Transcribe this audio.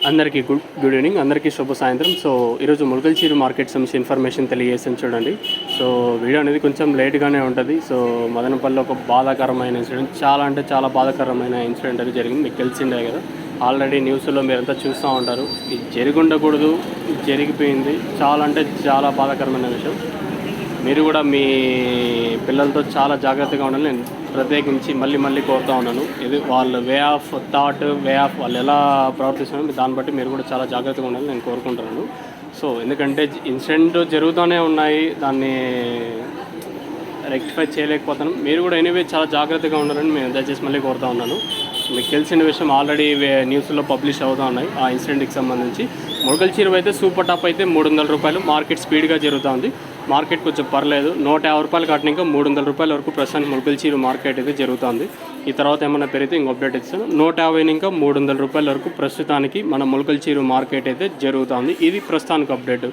అందరికీ good evening, అందరికీ శుభ సాయంత్రం. సో ఈరోజు ములకల్చీరు మార్కెట్ సంబంధించి ఇన్ఫర్మేషన్ తెలియజేసాను చూడండి. సో వీడియో అనేది కొంచెం లేట్గానే ఉంటుంది. సో మదనపల్లిలో ఒక బాధాకరమైన ఇన్సిడెంట్, చాలా అంటే చాలా బాధాకరమైన ఇన్సిడెంట్ అది జరిగింది. మీకు తెలిసిందే కదా, ఆల్రెడీ న్యూస్లో మీరంతా చూస్తూ ఉంటారు. ఇది జరిగి ఉండకూడదు, జరిగిపోయింది. చాలా అంటే చాలా బాధాకరమైన విషయం. మీరు కూడా మీ పిల్లలతో చాలా జాగ్రత్తగా ఉండాలి. నేను ప్రత్యేకించి మళ్ళీ కోరుతూ ఉన్నాను. ఇది వాళ్ళ way of thought, way of వాళ్ళు ఎలా ప్రవర్తిస్తున్నారో దాన్ని బట్టి మీరు కూడా చాలా జాగ్రత్తగా ఉండాలని నేను కోరుకుంటున్నాను. సో ఎందుకంటే ఇన్సిడెంట్ జరుగుతూనే ఉన్నాయి, దాన్ని రెక్టిఫై చేయలేకపోతాను. మీరు కూడా ఎనీవే చాలా జాగ్రత్తగా ఉండాలని నేను దయచేసి మళ్ళీ కోరుతూ ఉన్నాను. మీకు తెలిసిన విషయం ఆల్రెడీ న్యూస్లో పబ్లిష్ అవుతూ ఉన్నాయి ఆ ఇన్సిడెంట్కి సంబంధించి. ములకల్చీరు అయితే సూపర్ టాప్ అయితే 300 రూపాయలు, మార్కెట్ స్పీడ్గా జరుగుతుంది. మార్కెట్ కొంచెం పర్లేదు, 150 రూపాయలు కట్టిన ఇంకా 300 రూపాయల వరకు ప్రస్తుతానికి ములకల్చీరు మార్కెట్ అయితే జరుగుతుంది. ఈ తర్వాత ఏమైనా పెరిగితే ఇంకో అప్డేట్ ఇస్తాను. 150 ఇంకా 300 రూపాయల వరకు ప్రస్తుతానికి మన ములకల్చీరు మార్కెట్ అయితే జరుగుతుంది. ఇది ప్రస్తుతానికి అప్డేట్.